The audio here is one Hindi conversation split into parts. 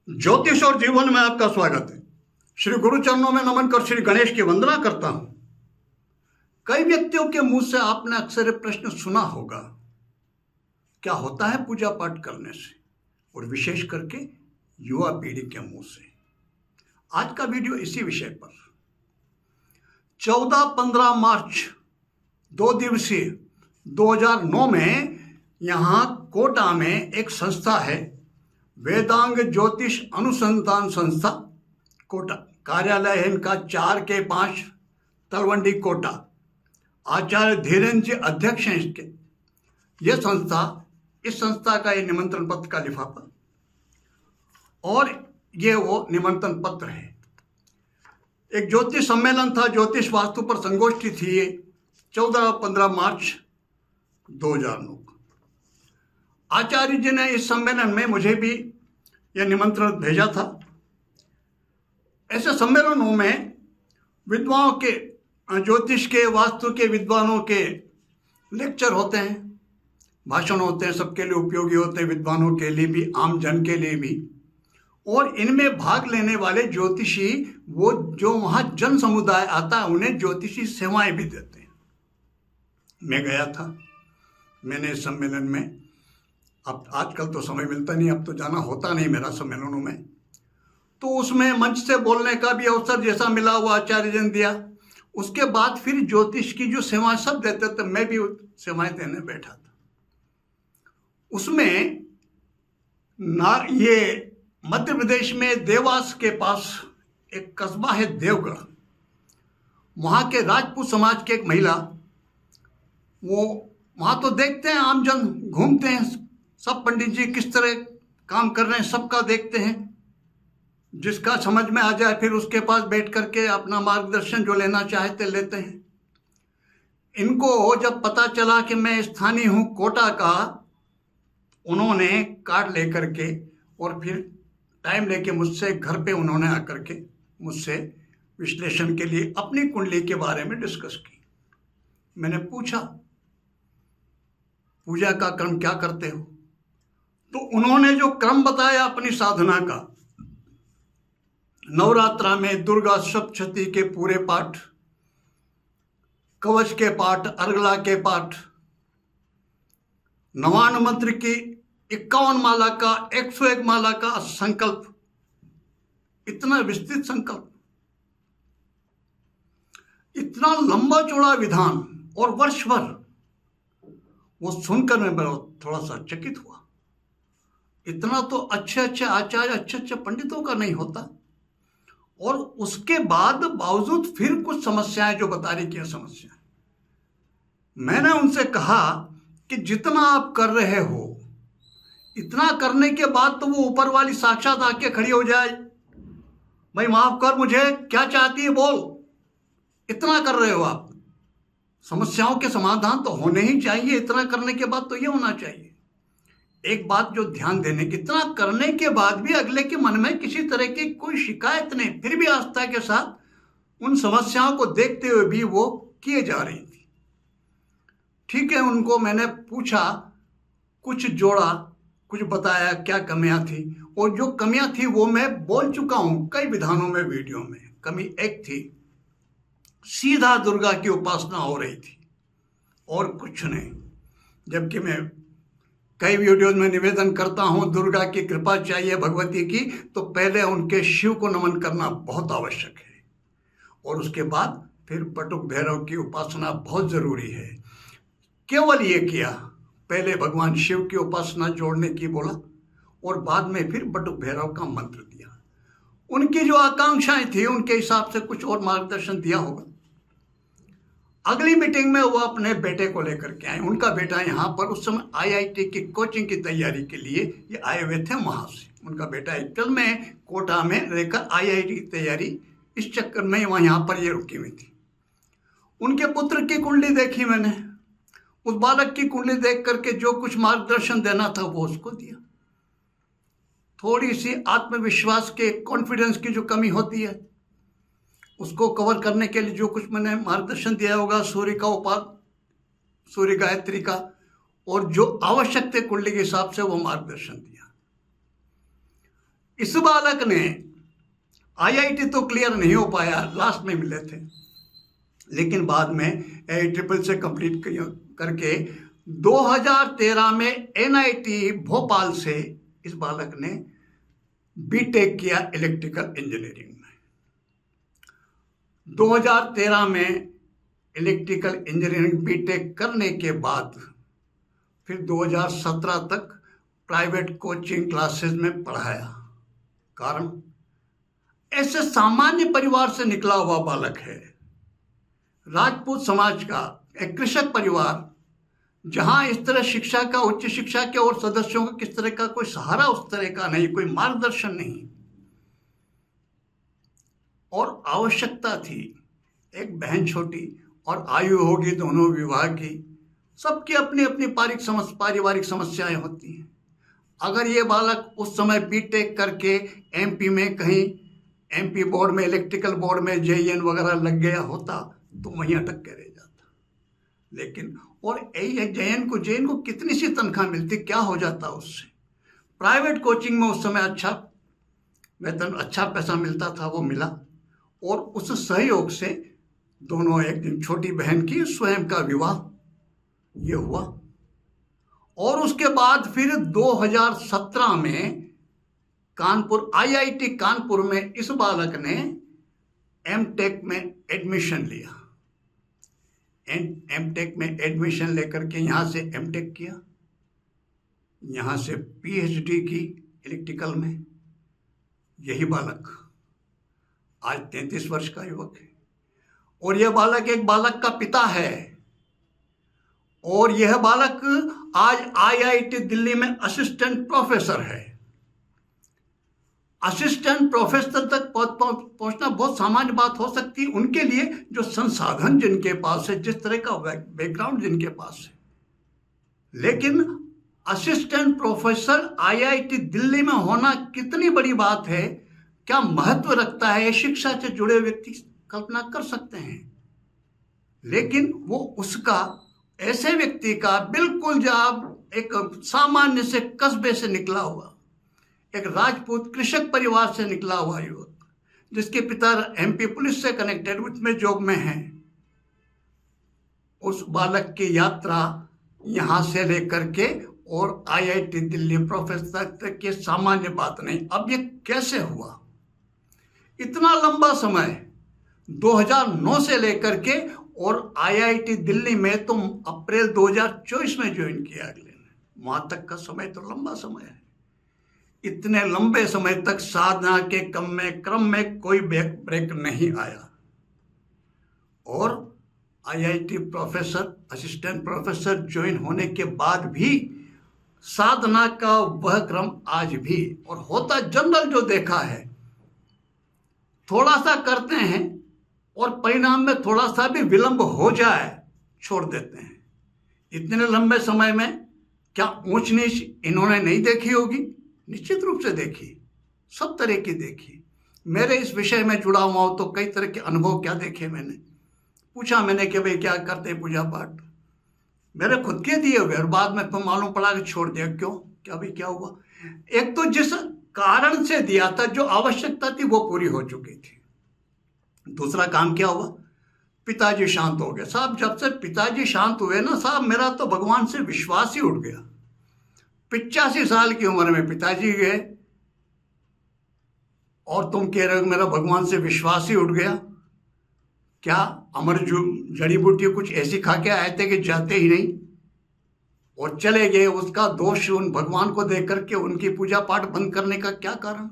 ज्योतिष और जीवन में आपका स्वागत है। श्री गुरु चरणों में नमन कर श्री गणेश की वंदना करता हूं। कई व्यक्तियों के मुंह से आपने अक्सर ये प्रश्न सुना होगा, क्या होता है पूजा पाठ करने से, और विशेष करके युवा पीढ़ी के मुंह से। आज का वीडियो इसी विषय पर। 14-15 मार्च 2 दिवसीय 2009 में यहाँ कोटा में एक संस्था है, वेदांग ज्योतिष अनुसंधान संस्था कोटा। कार्यालय है इनका 4K5 तलवंडी कोटा। आचार्य धीरेन्द्र जी अध्यक्ष हैं इसके। इस संस्था का ये निमंत्रण पत्र का लिफाफा और ये वो निमंत्रण पत्र है। एक ज्योतिष सम्मेलन था, ज्योतिष वास्तु पर संगोष्ठी थी। ये 14-15 मार्च 2009। आचार्य जी ने इस सम्मेलन में मुझे भी यह निमंत्रण भेजा था। ऐसे सम्मेलनों में विद्वानों के, ज्योतिष के, वास्तु के विद्वानों के लेक्चर होते हैं, भाषण होते हैं, सबके लिए उपयोगी होते हैं, विद्वानों के लिए भी, आम जन के लिए भी। और इनमें भाग लेने वाले ज्योतिषी, वो जो वहाँ जन समुदाय आता है, उन्हें ज्योतिषी सेवाएं भी देते हैं। मैं गया था। मैंने इस सम्मेलन में, अब आजकल तो समय मिलता नहीं, अब तो जाना होता नहीं मेरा सम्मेलनों में, तो उसमें मंच से बोलने का भी अवसर जैसा मिला वो आचार्य जी ने दिया। उसके बाद फिर ज्योतिष की जो सेवाएं सब देते थे, मैं भी सेवाएं देने बैठा था। उसमें ये मध्य प्रदेश में देवास के पास एक कस्बा है देवगढ़। वहाँ के राजपूत समाज की एक महिला, वो वहाँ तो देखते हैं, आम जन घूमते हैं, सब पंडित जी किस तरह काम कर रहे हैं सबका देखते हैं। जिसका समझ में आ जाए फिर उसके पास बैठ करके अपना मार्गदर्शन जो लेना चाहते लेते हैं। इनको जब पता चला कि मैं स्थानीय हूँ कोटा का, उन्होंने कार्ड लेकर के और फिर टाइम लेके मुझसे घर पे उन्होंने आकर के मुझसे विश्लेषण के लिए अपनी कुंडली के बारे में डिस्कस की। मैंने पूछा, पूजा का क्रम क्या करते हो? तो उन्होंने जो क्रम बताया अपनी साधना का, नवरात्रा में दुर्गा सप्तशती के पूरे पाठ, कवच के पाठ, अर्गला के पाठ, नवान मंत्र की 51 माला का, 101 माला का संकल्प, इतना विस्तृत संकल्प, इतना लंबा चौड़ा विधान, और वर्ष भर, वो सुनकर मैं थोड़ा सा चकित हुआ। इतना तो अच्छे अच्छे आचार्य, अच्छे अच्छे पंडितों का नहीं होता। और उसके बाद बावजूद फिर कुछ समस्याएं जो बता रही की समस्याएं। मैंने उनसे कहा कि जितना आप कर रहे हो, इतना करने के बाद तो वो ऊपर वाली साक्षात आके खड़ी हो जाए, भाई माफ कर, मुझे क्या चाहती है बोल, इतना कर रहे हो आप। समस्याओं के समाधान तो होने ही चाहिए। इतना करने के बाद तो ये होना चाहिए। एक बात जो ध्यान देने की, इतना करने के बाद भी अगले के मन में किसी तरह की कोई शिकायत नहीं, फिर भी आस्था के साथ उन समस्याओं को देखते हुए भी वो किए जा रही थी। ठीक है, उनको मैंने पूछा, कुछ जोड़ा, कुछ बताया क्या कमियां थी, और जो कमियां थी वो मैं बोल चुका हूं कई विधानों में, वीडियो में। कमी एक थी, सीधा दुर्गा की उपासना हो रही थी और कुछ नहीं। जबकि मैं कई वीडियोज में निवेदन करता हूं, दुर्गा की कृपा चाहिए भगवती की, तो पहले उनके शिव को नमन करना बहुत आवश्यक है, और उसके बाद फिर बटुक भैरव की उपासना बहुत जरूरी है। केवल ये किया, पहले भगवान शिव की उपासना जोड़ने की बोला, और बाद में फिर बटुक भैरव का मंत्र दिया। उनकी जो आकांक्षाएं थी उनके हिसाब से कुछ और मार्गदर्शन दिया होगा। अगली मीटिंग में वो अपने बेटे को लेकर के आए। उनका बेटा यहाँ पर उस समय IIT की कोचिंग की तैयारी के लिए ये आए हुए थे वहाँ से। उनका बेटा एक्चुअल में कोटा में रहकर IIT की तैयारी, इस चक्कर में वहाँ यहाँ पर ये रुकी हुई थी। उनके पुत्र की कुंडली देखी मैंने, उस बालक की कुंडली देख करके जो कुछ मार्गदर्शन देना था वो उसको दिया। थोड़ी सी आत्मविश्वास के, कॉन्फिडेंस की जो कमी होती है, उसको कवर करने के लिए जो कुछ मैंने मार्गदर्शन दिया होगा, सूर्य का उपाय, सूर्य गायत्री का, और जो आवश्यक थे कुंडली के हिसाब से वो मार्गदर्शन दिया। इस बालक ने आईआईटी तो क्लियर नहीं हो पाया, लास्ट में मिले थे, लेकिन बाद में ट्रिपल से कंप्लीट करके 2013 में एनआईटी भोपाल से इस बालक ने बीटेक किया इलेक्ट्रिकल इंजीनियरिंग में। 2013 में इलेक्ट्रिकल इंजीनियरिंग बीटेक करने के बाद फिर 2017 तक प्राइवेट कोचिंग क्लासेस में पढ़ाया। कारण ऐसे सामान्य परिवार से निकला हुआ बालक है, राजपूत समाज का एक कृषक परिवार, जहां इस तरह शिक्षा का, उच्च शिक्षा के और सदस्यों का किस तरह का कोई सहारा उस तरह का नहीं, कोई मार्गदर्शन नहीं, और आवश्यकता थी। एक बहन छोटी और आयु होगी दोनों विवाह की, सबकी अपनी अपनी पारिवारिक समस्याएं होती हैं। अगर ये बालक उस समय बीटेक करके एमपी में कहीं एमपी बोर्ड में, इलेक्ट्रिकल बोर्ड में जेईएन वगैरह लग गया होता तो वहीं अटक के रह जाता। लेकिन और जेईएन को कितनी सी तनख्वाह मिलती, क्या हो जाता उससे। प्राइवेट कोचिंग में उस समय अच्छा वेतन, अच्छा पैसा मिलता था, वो मिला, और उस सहयोग से दोनों, एक दिन छोटी बहन की स्वयं का विवाह ये हुआ। और उसके बाद फिर 2017 में कानपुर, आईआईटी कानपुर में इस बालक ने एमटेक में एडमिशन लिया। एमटेक में एडमिशन लेकर के यहाँ से एमटेक किया, यहाँ से पीएचडी की इलेक्ट्रिकल में। यही बालक आज 33 वर्ष का युवक है, और यह बालक एक बालक का पिता है, और यह बालक आज आईआईटी दिल्ली में असिस्टेंट प्रोफेसर है। असिस्टेंट प्रोफेसर तक पहुंचना बहुत सामान्य बात हो सकती है उनके लिए, जो संसाधन जिनके पास है, जिस तरह का बैकग्राउंड जिनके पास है। लेकिन असिस्टेंट प्रोफेसर आईआईटी दिल्ली में होना कितनी बड़ी बात है, क्या महत्व रखता है, शिक्षा से जुड़े व्यक्ति कल्पना कर सकते हैं। लेकिन वो उसका, ऐसे व्यक्ति का, बिल्कुल जब एक सामान्य से कस्बे से निकला हुआ, एक राजपूत कृषक परिवार से निकला हुआ युवक, जिसके पिता एमपी पुलिस से कनेक्टेड, उसमें जॉब में हैं, उस बालक की यात्रा यहाँ से लेकर के और आईआईटी दिल्ली प्रोफेसर तक की सामान्य बात नहीं। अब ये कैसे हुआ? इतना लंबा समय 2009 से लेकर के, और आईआईटी दिल्ली में तो अप्रैल 2024 में ज्वाइन किया अगले ने, वहां तक का समय तो लंबा समय है। इतने लंबे समय तक साधना के क्रम में कोई ब्रेक नहीं आया, और IIT professor, assistant professor join होने के बाद भी साधना का वह क्रम आज भी, और होता जनरल जो देखा है, थोड़ा सा करते हैं और परिणाम में थोड़ा सा भी विलंब हो जाए छोड़ देते हैं। इतने लंबे समय में क्या ऊंच नीच इन्होंने नहीं देखी होगी? निश्चित रूप से देखी, सब तरह की देखी। मेरे इस विषय में जुड़ा हुआ हूं तो कई तरह के अनुभव क्या देखे मैंने। पूछा मैंने कि भाई क्या करते हैं पूजा पाठ, मेरे खुद के दिए हुए, और बाद में तो मालूम पड़ा कि छोड़ दिया। क्यों? क्या भाई क्या हुआ? एक तो जिस कारण से दिया था, जो आवश्यकता थी वो पूरी हो चुकी थी। दूसरा काम क्या हुआ? पिताजी शांत हो गए साहब। जब से पिताजी शांत हुए ना साहब, मेरा तो भगवान से विश्वास ही उठ गया। 85 साल की उम्र में पिताजी गए और तुम कह रहे हो मेरा भगवान से विश्वास ही उठ गया। क्या अमर जड़ी बूटी कुछ ऐसी खा के आए थे कि जाते ही नहीं और चले गए? उसका दोष उन भगवान को देख करके उनकी पूजा पाठ बंद करने का क्या कारण?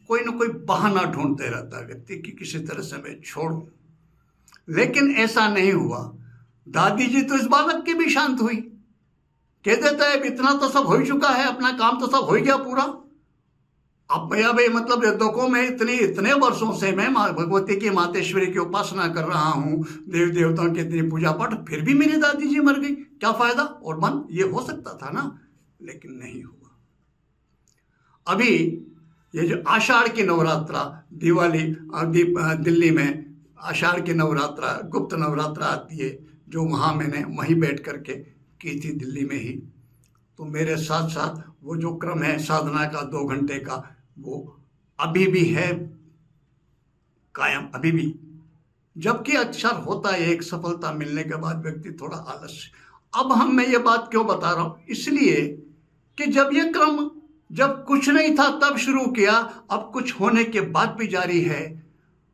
कोई ना कोई बहाना ढूंढते रहता है व्यक्ति कि किसी तरह से मैं छोड़ूं। लेकिन ऐसा नहीं हुआ। दादी जी तो इस बालक की भी शांत हुई, कह देता है इतना तो सब हो ही चुका है, अपना काम तो सब हो ही गया पूरा। अब भैया भाई मतलब देखो मैं इतने वर्षों से मैं माँ भगवती की, मातेश्वरी की उपासना कर रहा हूँ, देव देवताओं की इतनी पूजा पाठ, फिर भी मेरी दादी जी मर गई, क्या फायदा? और मन ये हो सकता था ना, लेकिन नहीं हुआ। अभी ये जो आषाढ़ की नवरात्रा, दिवाली दिल्ली में आषाढ़ की नवरात्रा, गुप्त नवरात्रा आती है, जो वहाँ मैंने वहीं बैठ करके की थी दिल्ली में ही। तो मेरे साथ साथ वो जो क्रम है साधना का 2 घंटे का, वो अभी भी है कायम, अभी भी। जबकि अक्सर होता है एक सफलता मिलने के बाद व्यक्ति थोड़ा आलस्य। अब मैं ये बात क्यों बता रहा हूं, इसलिए कि जब ये क्रम जब कुछ नहीं था तब शुरू किया, अब कुछ होने के बाद भी जारी है,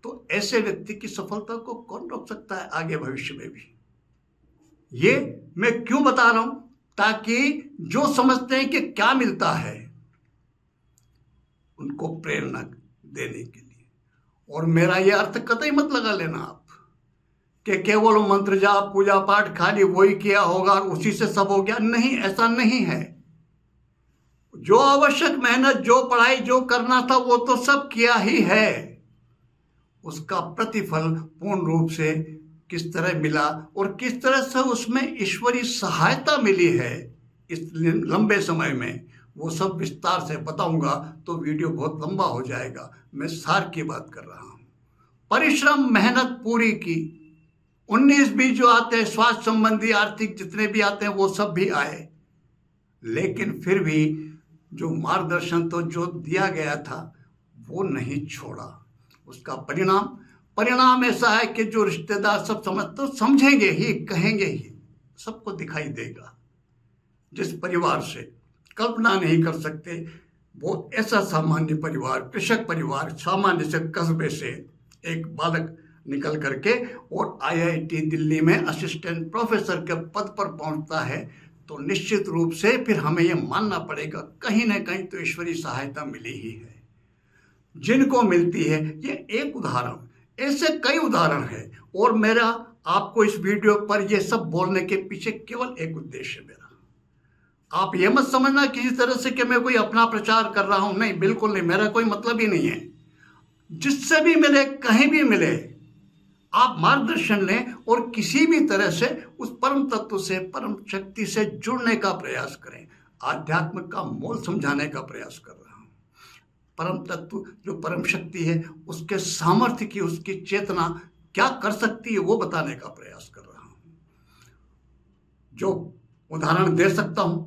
तो ऐसे व्यक्ति की सफलता को कौन रोक सकता है आगे भविष्य में भी। ये मैं क्यों बता रहा हूं, ताकि जो समझते हैं कि क्या मिलता है उनको प्रेरणा देने के लिए। और मेरा ये अर्थ कतई मत लगा लेना आप कि केवल मंत्र जाप पूजा पाठ खाली वही किया होगा और उसी से सब हो गया। नहीं, ऐसा नहीं है। जो आवश्यक मेहनत, जो पढ़ाई, जो करना था वो तो सब किया ही है। उसका प्रतिफल पूर्ण रूप से किस तरह मिला और किस तरह से उसमें ईश्वरीय सहायता मिली है इस लंबे समय में, वो सब विस्तार से बताऊंगा तो वीडियो बहुत लंबा हो जाएगा। मैं सार की बात कर रहा हूं। परिश्रम, मेहनत पूरी की, 19-20 जो आते हैं स्वास्थ्य संबंधी आर्थिक जितने भी आते हैं वो सब भी आए, लेकिन फिर भी जो मार्गदर्शन तो जो दिया गया था वो नहीं छोड़ा। उसका परिणाम ऐसा है कि जो रिश्तेदार सब तो समझेंगे ही, कहेंगे ही, सबको दिखाई देगा। जिस परिवार से कल्पना नहीं कर सकते, वो ऐसा सामान्य परिवार, कृषक परिवार, सामान्य से कस्बे से एक बालक निकल करके और IIT दिल्ली में असिस्टेंट प्रोफेसर के पद पर पहुंचता है, तो निश्चित रूप से फिर हमें यह मानना पड़ेगा कहीं ना कहीं तो ईश्वरीय सहायता मिली ही है। जिनको मिलती है, ये एक उदाहरण, ऐसे कई उदाहरण है। और मेरा आपको इस वीडियो पर यह सब बोलने के पीछे केवल एक उद्देश्य मेरा, आप ये मत समझना किसी तरह से कि मैं कोई अपना प्रचार कर रहा हूं, नहीं, बिल्कुल नहीं, मेरा कोई मतलब ही नहीं है। जिससे भी मिले, कहीं भी मिले, आप मार्गदर्शन लें और किसी भी तरह से उस परम तत्व से, परम शक्ति से जुड़ने का प्रयास करें। आध्यात्म का मोल समझाने का प्रयास कर रहा हूं। परम तत्व जो परम शक्ति है, उसके सामर्थ्य की, उसकी चेतना क्या कर सकती है वो बताने का प्रयास कर रहा हूं। जो उदाहरण दे सकता हूं,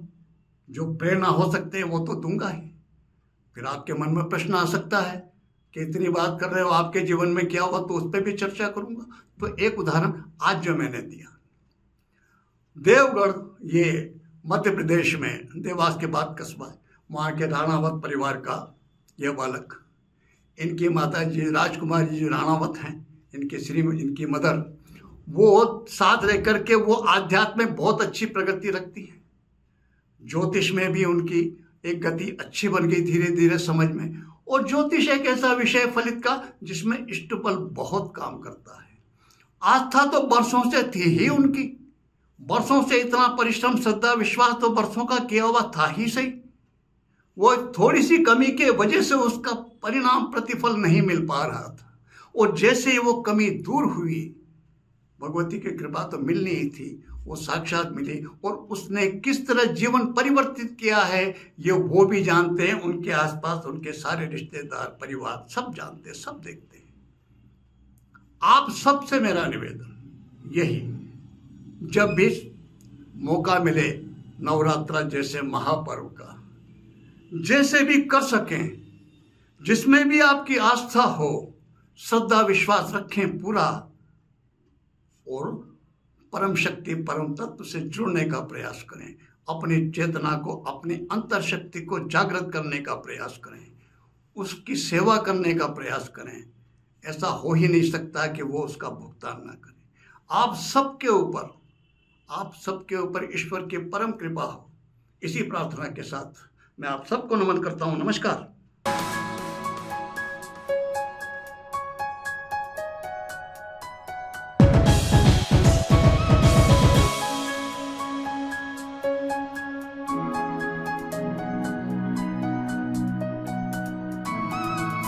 जो प्रेरणा हो सकते हैं वो तो दूंगा ही। फिर आपके मन में प्रश्न आ सकता है कि इतनी बात कर रहे हो, आपके जीवन में क्या हुआ, तो उस पर भी चर्चा करूंगा। तो एक उदाहरण आज जो मैंने दिया, देवगढ़, ये मध्य प्रदेश में देवास के बाद कस्बा है, वहाँ के राणावत परिवार का यह बालक, इनकी माता जी राजकुमारी जी राणावत हैं, इनकी मदर, वो साथ रह करके वो आध्यात्म में बहुत अच्छी प्रगति रखती है। ज्योतिष में भी उनकी एक गति अच्छी बन गई धीरे धीरे समझ में। और ज्योतिष एक ऐसा विषय फलित का जिसमें इष्टबल बहुत काम करता है। आस्था तो वर्षों से थी ही उनकी, वर्षों से इतना परिश्रम, श्रद्धा, विश्वास तो वर्षों का किया हुआ था ही सही। वो थोड़ी सी कमी के वजह से उसका परिणाम, प्रतिफल नहीं मिल पा रहा था। और जैसे वो कमी दूर हुई, भगवती की कृपा तो मिलनी ही थी, वो साक्षात मिली। और उसने किस तरह जीवन परिवर्तित किया है ये वो भी जानते हैं, उनके आसपास उनके सारे रिश्तेदार, परिवार सब जानते हैं, सब देखते हैं। आप सबसे मेरा निवेदन यही, जब भी मौका मिले नवरात्रा जैसे महापर्व का, जैसे भी कर सकें, जिसमें भी आपकी आस्था हो, श्रद्धा विश्वास रखें पूरा, और परम शक्ति, परम तत्व से जुड़ने का प्रयास करें। अपनी चेतना को, अपनी अंतर शक्ति को जागृत करने का प्रयास करें, उसकी सेवा करने का प्रयास करें। ऐसा हो ही नहीं सकता कि वो उसका भुगतान ना करे। आप सबके ऊपर ईश्वर की परम कृपा हो, इसी प्रार्थना के साथ मैं आप सबको नमन करता हूँ। नमस्कार।